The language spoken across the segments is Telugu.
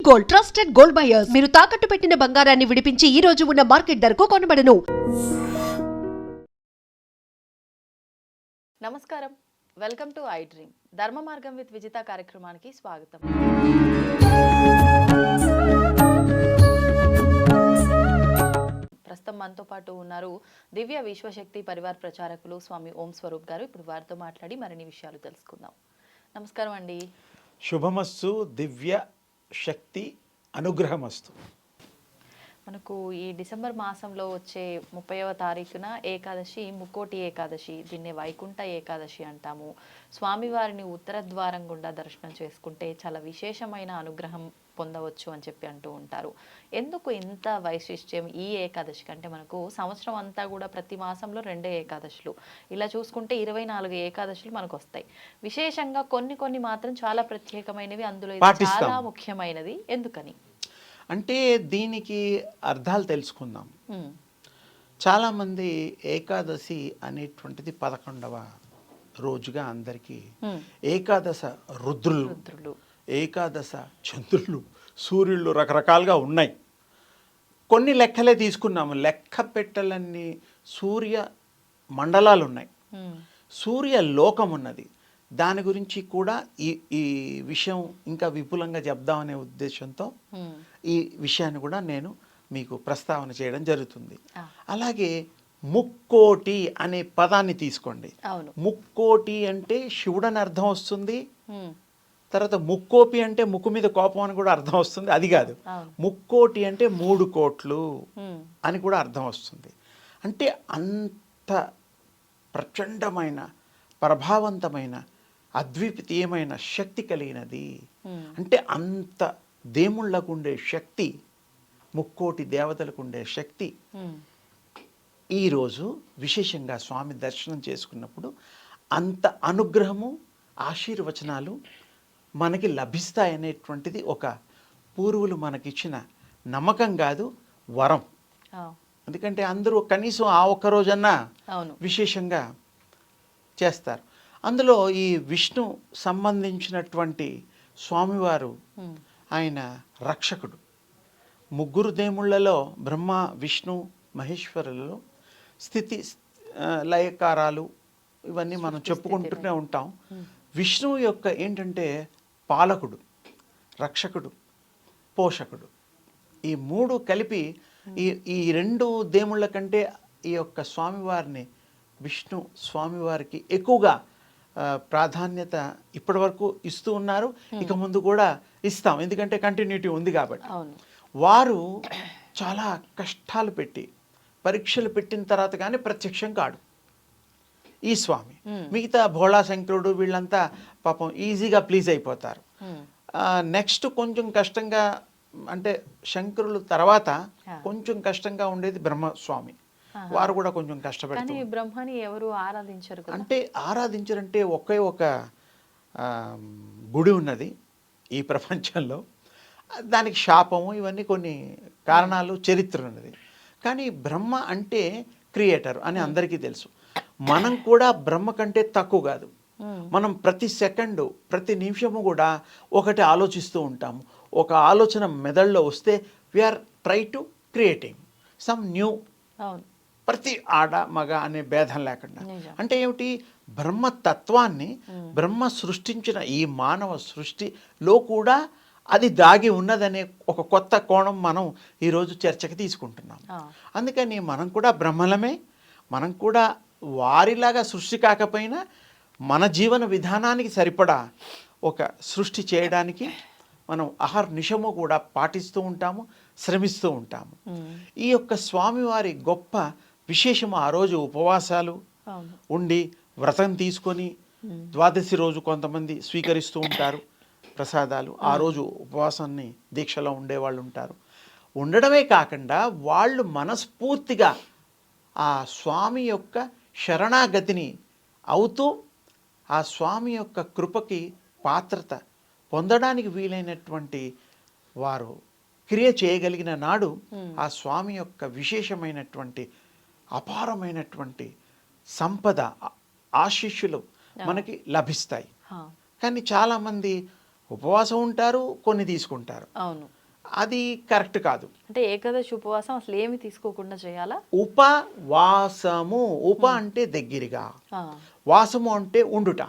Gold, trusted gold buyers. మీరు తాకట్టు పెట్టిన బంగారాన్ని విడిపించి ఈ రోజు ఉన్న మార్కెట్ ధరకు కొనబడను. నమస్కారం, వెల్కమ్ టు ఐ డ్రీమ్. ధర్మ మార్గం విత్ విజిత కార్యక్రమానికి స్వాగతం. ప్రస్తుతం మనతో పాటు ఉన్నారు దివ్య విశ్వశక్తి పరివార్ ప్రచారకులు స్వామి ఓం స్వరూప్ గారు. ఇప్పుడు వారితో మాట్లాడి మరిన్ని విషయాలు తెలుసుకుందాం. నమస్కారం అండి. శుభమస్తు, దివ్య శక్తి అనుగ్రహమస్తు. మనకు ఈ డిసెంబర్ మాసంలో వచ్చే 30వ తారీఖున ఏకాదశి, ముక్కోటి ఏకాదశి. దీన్ని వైకుంఠ ఏకాదశి అంటాము. స్వామివారిని ఉత్తర ద్వారం గుండా దర్శనం చేసుకుంటే చాలా విశేషమైన అనుగ్రహం పొందవచ్చు అని చెప్పి అంటూ ఉంటారు. ఎందుకు ఇంత వైశిష్ట్యం ఈ ఏకాదశి కంటే? మనకు సంవత్సరం అంతా కూడా ప్రతి మాసంలో 2 ఏకాదశులు, ఇలా చూసుకుంటే 24 ఏకాదశులు మనకు వస్తాయి. విశేషంగా కొన్ని మాత్రం చాలా ప్రత్యేకమైనవి, అందులో చాలా ముఖ్యమైనది. ఎందుకని అంటే దీనికి అర్థాలు తెలుసుకుందాం. చాలామంది ఏకాదశి అనేటువంటిది 11వ రోజుగా అందరికీ, ఏకాదశ రుద్రులు, ఏకాదశ చంద్రులు, సూర్యుళ్ళు రకరకాలుగా ఉన్నాయి. కొన్ని లెక్కలే తీసుకున్నాము. లెక్క పెట్టలన్నీ సూర్య మండలాలు ఉన్నాయి, సూర్య లోకం ఉన్నది. దాని గురించి కూడా ఈ విషయం ఇంకా విపులంగా చెప్దామనే ఉద్దేశంతో ఈ విషయాన్ని కూడా నేను మీకు ప్రస్తావన చేయడం జరుగుతుంది. అలాగే ముక్కోటి అనే పదాన్ని తీసుకోండి. ముక్కోటి అంటే శివుడని అర్థం వస్తుంది. తర్వాత ముక్కోపి అంటే ముక్కు మీద కోపం అని కూడా అర్థం వస్తుంది. అది కాదు, ముక్కోటి అంటే 3 కోట్లు అని కూడా అర్థం వస్తుంది. అంటే అంత ప్రచండమైన, ప్రభావవంతమైన, అద్వితీయమైన శక్తి కలిగినది. అంటే అంత దేవుళ్ళకు ఉండే శక్తి, ముక్కోటి దేవతలకు ఉండే శక్తి ఈరోజు విశేషంగా స్వామి దర్శనం చేసుకున్నప్పుడు అంత అనుగ్రహము, ఆశీర్వచనాలు మనకి లభిస్తాయనేటువంటిది ఒక పూర్వులు మనకిచ్చిన నమ్మకం కాదు, వరం. ఎందుకంటే అందరూ కనీసం ఆ ఒక్క రోజన్నా విశేషంగా చేస్తారు. అందులో ఈ విష్ణు సంబంధించినటువంటి స్వామివారు ఆయన రక్షకుడు. 3 దేవుళ్ళలో బ్రహ్మ, విష్ణు, మహేశ్వరులలో స్థితి లయకారాలు ఇవన్నీ మనం చెప్పుకుంటూనే ఉంటాం. విష్ణువు యొక్క ఏంటంటే పాలకుడు, రక్షకుడు, పోషకుడు. ఈ 3 కలిపి ఈ 2 దేవుళ్ళ కంటే ఈ యొక్క స్వామివారిని, విష్ణు స్వామివారికి ఎక్కువగా ప్రాధాన్యత ఇప్పటి వరకు ఇస్తూ ఉన్నారు. ఇక ముందు కూడా ఇస్తాం, ఎందుకంటే కంటిన్యూటీ ఉంది కాబట్టి. వారు చాలా కష్టాలు పెట్టి, పరీక్షలు పెట్టిన తర్వాత కానీ ప్రత్యక్షం కాడు ఈ స్వామి. మిగతా భోళా శంకరుడు వీళ్ళంతా పాపం ఈజీగా ప్లీజ్ అయిపోతారు. నెక్స్ట్ కొంచెం కష్టంగా, అంటే శంకరులు తర్వాత కొంచెం కష్టంగా ఉండేది బ్రహ్మస్వామి. వారు కూడా కొంచెం కష్టపడతారు. బ్రహ్మని ఎవరు ఆరాధించరు. అంటే ఆరాధించరంటే ఒకే ఒక గుడి ఉన్నది ఈ ప్రపంచంలో. దానికి శాపము, ఇవన్నీ కొన్ని కారణాలు, చరిత్ర ఉన్నది. కానీ బ్రహ్మ అంటే క్రియేటర్ అని అందరికీ తెలుసు. మనం కూడా బ్రహ్మ కంటే తక్కువ కాదు. మనం ప్రతి సెకండు, ప్రతి నిమిషము కూడా ఒకటి ఆలోచిస్తూ ఉంటాము. ఒక ఆలోచన మెదడులో వస్తే we're try to creating some new. ప్రతి ఆడ మగ అనే భేదం లేకుండా. అంటే ఏమిటి? బ్రహ్మతత్వాన్ని, బ్రహ్మ సృష్టించిన ఈ మానవ సృష్టిలో కూడా అది దాగి ఉన్నదనే ఒక కొత్త కోణం మనం ఈరోజు చర్చకి తీసుకుంటున్నాం. అందుకని మనం కూడా బ్రహ్మలమే. మనం కూడా వారిలాగా సృష్టి కాకపోయినా మన జీవన విధానానికి సరిపడా ఒక సృష్టి చేయడానికి మనం అహర్నిశము కూడా పాటిస్తూ ఉంటాము, శ్రమిస్తూ ఉంటాము. ఈ యొక్క స్వామివారి గొప్ప విశేషము, ఆ రోజు ఉపవాసాలు ఉండి వ్రతం తీసుకొని ద్వాదశి రోజు కొంతమంది స్వీకరిస్తూ ఉంటారు ప్రసాదాలు. ఆ రోజు ఉపవాసాన్ని దీక్షలో ఉండేవాళ్ళు ఉంటారు. ఉండడమే కాకుండా వాళ్ళు మనస్ఫూర్తిగా ఆ స్వామి యొక్క శరణాగతిని అవుతూ ఆ స్వామి యొక్క కృపకి పాత్రత పొందడానికి వీలైనటువంటి వారు క్రియ చేయగలిగిన నాడు ఆ స్వామి యొక్క విశేషమైనటువంటి, అపారమైనటువంటి సంపద, ఆశీస్సులు మనకి లభిస్తాయి. కానీ చాలామంది ఉపవాసం ఉంటారు, కొన్ని తీసుకుంటారు. అది కరెక్ట్ కాదు. అంటే ఏకాదశి ఉపవాసం అసలు ఏమి తీసుకోకుండా చేయాలా? ఉపవాసము, అంటే దగ్గరగా, ఆ, వాసము అంటే ఉండుట.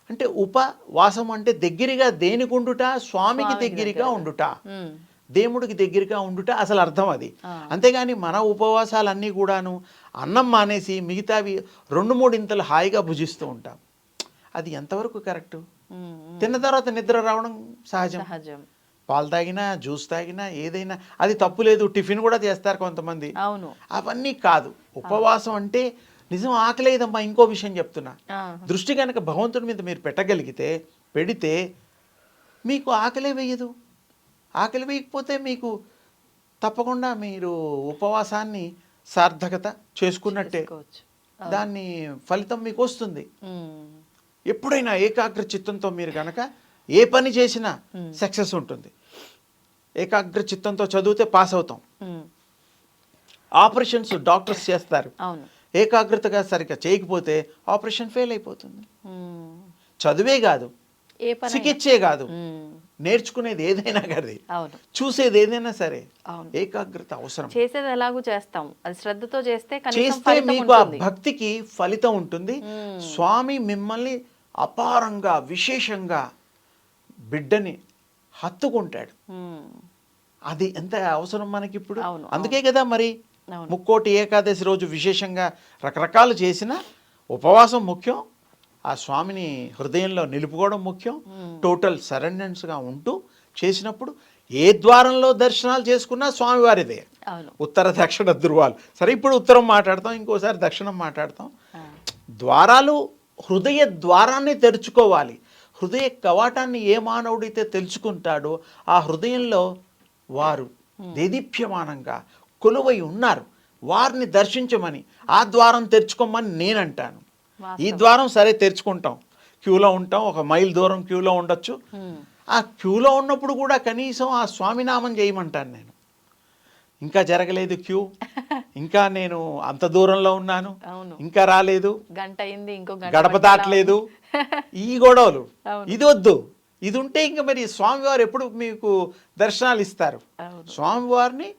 అంటే ఉపవాసము అంటే దగ్గరగా దేనికి ఉండుట? స్వామికి దగ్గరగా ఉండుట, ఉమ్, దేవుడికి దగ్గరగా ఉండుట అసలు అర్థం అది. ఆ. అంతేగాని మన ఉపవాసాలన్నీ కూడాను అన్నం మానేసి మిగతావి 2-3 ఇంతలు హాయిగా భుజిస్తూ ఉంటాం. అది ఎంతవరకు కరెక్టు? తిన్న తర్వాత నిద్ర రావడం సహజం. సహజం. పాలు తాగినా, జ్యూస్ తాగినా, ఏదైనా అది తప్పు లేదు. టిఫిన్ కూడా చేస్తారు కొంతమంది. అవును. అవన్నీ కాదు. ఉపవాసం అంటే నిజం ఆకలేదమ్మా. ఇంకో విషయం చెప్తున్నా, ఆ, దృష్టి కనుక భగవంతుడి మీద మీరు పెట్టగలిగితే, పెడితే మీకు ఆకలే వేయదు. ఆకలి వేయకపోతే మీకు తప్పకుండా మీరు ఉపవాసాన్ని సార్థకత చేసుకున్నట్టే. చేసుకోవచ్చు. దాన్ని ఫలితం మీకు వస్తుంది. ఉమ్, ఎప్పుడైనా ఏకాగ్ర చిత్తంతో మీరు కనుక ఏ పని చేసినా సక్సెస్ ఉంటుంది. ఏకాగ్ర చిత్తంతో చదివితే పాస్ అవుతాం. ఉమ్, ఆపరేషన్స్ డాక్టర్స్ చేస్తారు. అవును. ఏకాగ్రతగా సరిగ్గా చేయకపోతే ఆపరేషన్ ఫెయిల్ అయిపోతుంది. ఉమ్, చదువే కాదు, ఏ పని? చికిత్సే కాదు, ఉమ్, నేర్చుకునేది ఏదైనా కానీ, అవును. చూసేది ఏదైనా సరే అవును. ఏకాగ్రత అవసరం. చేసేది ఎలాగూ చేస్తాం, అది శ్రద్ధతో చేస్తే కనీసం చేస్తే ఫలితం మీకు ఆ ఉంటుంది. భక్తికి ఫలితం ఉంటుంది. స్వామి మిమ్మల్ని అపారంగా, విశేషంగా బిడ్డని హత్తుకుంటాడు. ఉమ్, అది ఎంత అవసరం మనకి ఇప్పుడు. అవును, అందుకే కదా మరి అవును. ముక్కోటి ఏకాదశి రోజు విశేషంగా రకరకాలు చేసిన ఉపవాసం ముఖ్యం, ఆ స్వామిని హృదయంలో నిలుపుకోవడం ముఖ్యం. టోటల్ సరెండెన్స్గా ఉంటూ చేసినప్పుడు ఏ ద్వారంలో దర్శనాలు చేసుకున్నా స్వామివారిదే. అవును. ఉత్తర దక్షిణ ధృవాలు. సరే, ఇప్పుడు ఉత్తరం మాట్లాడతాం, ఇంకోసారి దక్షిణం మాట్లాడతాం. ఆ, ద్వారాలు హృదయ ద్వారాన్ని తెరుచుకోవాలి. హృదయ కవాటాన్ని ఏ మానవుడైతే తెలుసుకుంటాడో ఆ హృదయంలో వారు దేదీప్యమానంగా కొలువై ఉన్నారు. వారిని దర్శించమని, ఆ ద్వారం తెరుచుకోమని నేనంటాను. ఈ ద్వారం సరే తెరుచుకుంటాం, క్యూలో ఉంటాం, 1 మైల్ దూరం క్యూలో ఉండొచ్చు. ఆ క్యూలో ఉన్నప్పుడు కూడా కనీసం ఆ స్వామినామం చేయమంటాను నేను. ఇంకా జరగలేదు క్యూ, ఇంకా నేను అంత దూరంలో ఉన్నాను, అవును. ఇంకా రాలేదు, గంట అయింది, ఇంకో గడప దాటలేదు, ఈ గొడవలు. అవును. ఇది వద్దు. ఇది ఉంటే ఇంకా మరి స్వామివారు ఎప్పుడు మీకు దర్శనాలు ఇస్తారు? అవును. స్వామివారిని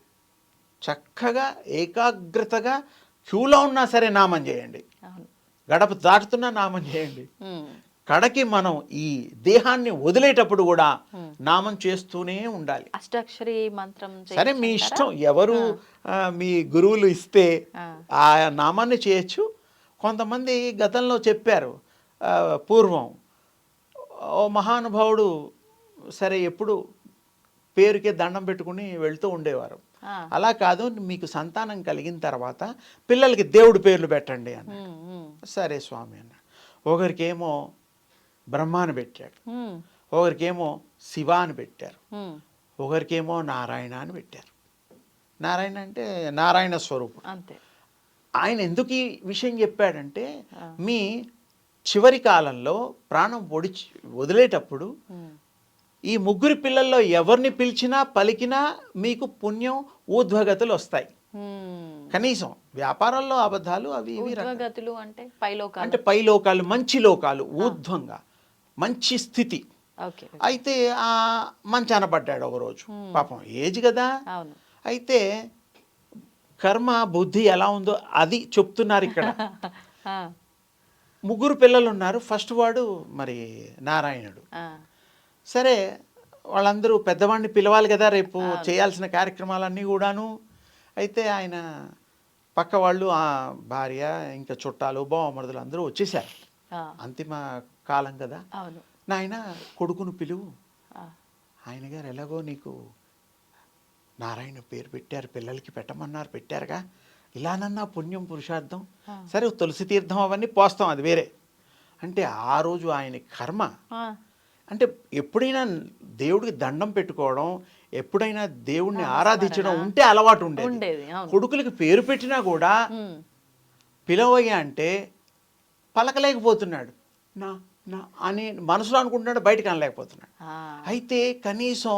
చక్కగా ఏకాగ్రతగా క్యూలో ఉన్నా సరే నామం చేయండి, అవును. గడప దాటుతున్నా నామం చేయండి. ఉమ్, కడకి మనం ఈ దేహాన్ని వదిలేటప్పుడు కూడా నామం చేస్తూనే ఉండాలి. అష్టాక్షరి మంత్రం సరే, మీ చేయొచ్చంటారా? ఇష్టం. ఎవరు మీ గురువులు ఇస్తే ఆ. ఆ నామాన్ని చేయొచ్చు. కొంతమంది గతంలో చెప్పారు, పూర్వం ఓ మహానుభావుడు సరే ఎప్పుడు పేరుకే దండం పెట్టుకుని వెళ్తూ ఉండేవారు. ఆ. అలా కాదు, మీకు సంతానం కలిగిన తర్వాత పిల్లలకి దేవుడి పేర్లు పెట్టండి అన్న. ఉమ్, ఉమ్, సరే స్వామి అన్న. ఒకరికేమో బ్రహ్మ అని పెట్టాడు, ఉమ్, ఒకరికేమో శివ అని పెట్టారు, ఉమ్, ఒకరికేమో నారాయణ అని పెట్టారు. నారాయణ అంటే నారాయణ స్వరూపం. అంతే. ఆయన ఎందుకు ఈ విషయం చెప్పాడంటే, మీ చివరి కాలంలో ప్రాణం వదిలేటప్పుడు ఉమ్, ఈ 3 పిల్లల్లో ఎవరిని పిలిచినా పలికినా మీకు పుణ్యం, ఊర్ధ్వగతులు వస్తాయి. ఉమ్. కనీసం వ్యాపారాల్లో అబద్ధాలు అవి ఇవి ఊర్ధ్వగతులు అంటే పైలోకాలు. అంటే పై లోకాలు, మంచి లోకాలు, ఊర్ధ్వంగా మంచి స్థితి. ఓకే. అయితే ఆ మంచాన పడ్డాడు ఒకరోజు. పాపం ఏజ్ కదా. అవును. అయితే కర్మ బుద్ధి ఎలా ఉందో అది చెప్తున్నారు ఇక్కడ. ఆ, 3 పిల్లలు ఉన్నారు. ఫస్ట్ వాడు మరి నారాయణుడు. ఆ, సరే, వాళ్ళందరూ పెద్దవాడిని పిలవాలి కదా రేపు చేయాల్సిన కార్యక్రమాలన్నీ కూడాను. అయితే ఆయన పక్క వాళ్ళు, ఆ భార్య, ఇంకా చుట్టాలు, బావమరుదులు అందరూ వచ్చేసారు. ఆ, అంతిమ కాలం కదా. అవును. నాయన కొడుకును పిలువు. ఆ, ఆయన గారు ఎలాగో నీకు నారాయణ పేరు పెట్టారు, పిల్లలకి పెట్టమన్నారు, పెట్టారుగా, ఇలానన్నా పుణ్యం పురుషార్థం. సరే, తులసి తీర్థం అవన్నీ పోస్తాం, అది వేరే. అంటే ఆ రోజు ఆయన కర్మ ఆ, అంటే ఎప్పుడైనా దేవుడికి దండం పెట్టుకోవడం, ఎప్పుడైనా దేవుణ్ణి ఆరాధించడం ఉంటే అలవాటు ఉండేది. అవును. కొడుకులకి పేరు పెట్టినా కూడా ఉమ్, పిలవయ్యా అంటే పలకలేకపోతున్నాడు. నా నా అని మనసులో అనుకుంటున్నాడు, బయటకు అనలేకపోతున్నాడు. ఆ, అయితే కనీసం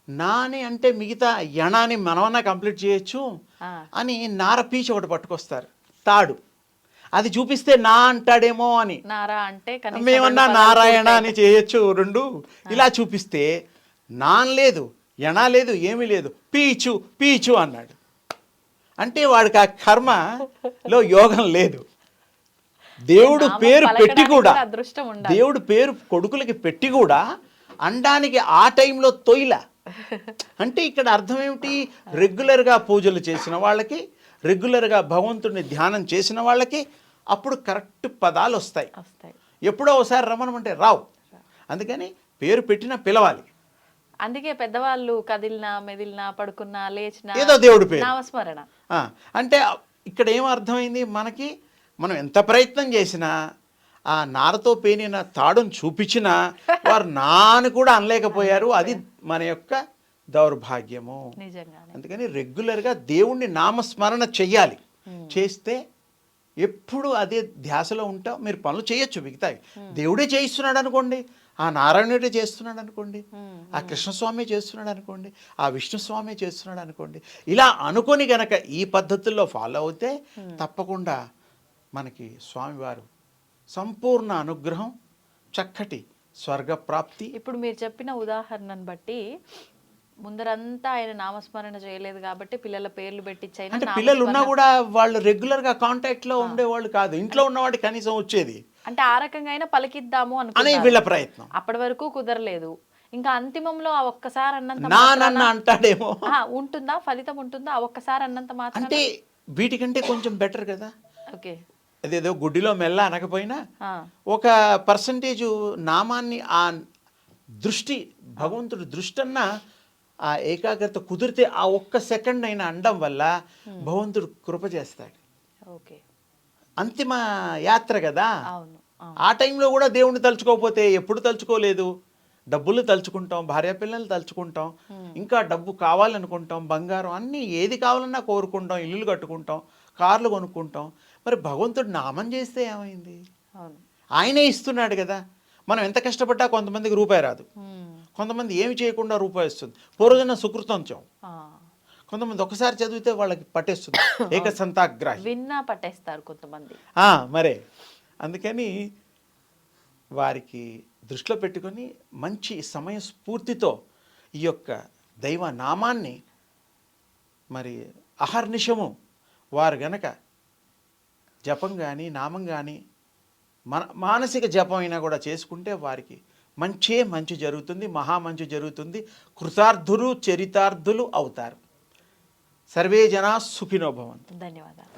నాని అంటే మిగతా యణాన్ని మనమన్నా కంప్లీట్ చేయొచ్చు ఆ, అని నారపీచ ఒకటి పట్టుకొస్తారు, తాడు. అది చూపిస్తే నా అంటాడేమో అని నారా అంటే కనీసం మేమన్నా 2 పదాలు నారాయణ పూర్తయి. అని చేయొచ్చు 2. ఇలా చూపిస్తే నాన్ లేదు, ఎనా లేదు ఏమీ లేదు, పీచు పీచు అన్నాడు. అంటే వాడికి ఆ కర్మలో యోగం లేదు. దేవుడు నామం పేరు పెట్టి పలకడానికి కూడా, కూడా అదృష్టం ఉండాలి. దేవుడు పేరు కొడుకులకి పెట్టి కూడా అండానికి ఆ టైంలో తొయిల. అంటే ఇక్కడ అర్థం ఏమిటి? రెగ్యులర్గా పూజలు చేసిన వాళ్ళకి, రెగ్యులర్గా భగవంతుడిని ధ్యానం చేసిన వాళ్ళకి అప్పుడు కరెక్ట్ పదాలు వస్తాయి. ఎప్పుడో ఒకసారి రమ్మనమంటే రావు. అందుకని పేరు పెట్టినా పిలవాలి. అందుకే పెద్దవాళ్ళు కదిలినా మెదిలినా పడుకున్నా లేచినా ఏదో దేవుడి పేరు నామస్మరణ. అంటే ఇక్కడ ఏం అర్థమైంది మనకి? మనం ఎంత ప్రయత్నం చేసినా ఆ నారతో పేనిన తాడును చూపించినా వారు నాని కూడా అనలేకపోయారు. అది మన యొక్క దౌర్భాగ్యము. నిజంగానే. అందుకని రెగ్యులర్గా దేవుణ్ణి నామస్మరణ చెయ్యాలి. చేస్తే ఎప్పుడు అదే ధ్యాసలో ఉంటాం. మీరు పనులు చేయొచ్చు మిగతాయి. దేవుడే చేయిస్తున్నాడు అనుకోండి, ఆ నారాయణుడే చేస్తున్నాడు అనుకోండి, ఆ కృష్ణస్వామి చేస్తున్నాడు అనుకోండి, ఆ విష్ణుస్వామి చేస్తున్నాడు అనుకోండి. ఇలా అనుకొని గనక ఈ పద్ధతుల్లో ఫాలో అవుతే తప్పకుండా మనకి స్వామివారు సంపూర్ణ అనుగ్రహం, చక్కటి స్వర్గప్రాప్తి. ఇప్పుడు మీరు చెప్పిన ఉదాహరణను బట్టి ముందరంతా ఆయన నామస్మరణ చేయలేదు కాబట్టి పిల్లల పేర్లు పెట్టించైనా అంటే పిల్లలు ఉన్నా కూడా వాళ్ళు రెగ్యులర్గా కాంటాక్ట్లో ఉండేవాళ్ళు కాదు. ఇంట్లో ఉన్నవాడు కనీసం వచ్చేది అంటే ఆ రకంగా అయినా పలికిద్దాము అని అనుకున్నారు. వీళ్ళ ప్రయత్నం. అప్పటి వరకు కుదరలేదు. ఇంకా అంతిమంలో ఆ ఒక్కసారి అన్నంత నాన్న అంటాడేమో. ఉంటుందా ఫలితం? ఉంటుందా ఆ ఒక్కసారి అన్నంత మాత్రం? అంటే వీటికంటే కొంచెం బెటర్ కదా. ఓకే, అదేదో గుడ్డిలో మెల్ల అనకపోయినా ఒక పర్సంటేజు నామాన్ని ఆ దృష్టి, భగవంతుడి దృష్టి అన్న ఆ ఏకాగ్రత కుదిరితే ఆ ఒక్క సెకండ్ అయినా అనడం వల్ల భగవంతుడు కృప చేస్తాడు. ఓకే, అంతిమ యాత్ర కదా. అవును. ఆ టైంలో కూడా దేవుణ్ణి తలుచుకోకపోతే ఎప్పుడు తలుచుకోలేదు. డబ్బులు తలుచుకుంటాం, భార్య పిల్లలు తలుచుకుంటాం, ఇంకా డబ్బు కావాలనుకుంటాం, బంగారం అన్నీ ఏది కావాలన్నా కోరుకుంటాం, ఇల్లులు కట్టుకుంటాం, కార్లు కొనుక్కుంటాం. మరి భగవంతుడు నామం చేస్తే ఏమైంది? ఆయనే ఇస్తున్నాడు కదా. మనం ఎంత కష్టపడ్డా కొంతమందికి రూపాయి రాదు, కొంతమంది ఏమి చేయకుండా రూపాయి వస్తుంది. పూర్వజన సుకృతంచం. కొంతమంది ఒకసారి చదివితే వాళ్ళకి పట్టేస్తుంది, ఏకసంతాగ్రాహి. విన్నా పట్టేస్తారు కొంతమంది. మరే అందుకని వారికి దృష్టిలో పెట్టుకొని మంచి సమయస్ఫూర్తితో ఈ యొక్క దైవ నామాన్ని మరి అహర్నిశము వారు గనక జపం కానీ నామం కానీ మానసిక జపం అయినా కూడా చేసుకుంటే వారికి మంచి జరుగుతుంది, మహామంచి జరుగుతుంది. కృతార్థులు చరితార్థులు అవుతారు. సర్వే జనా సుఖినో భవంతు. ధన్యవాదాలు.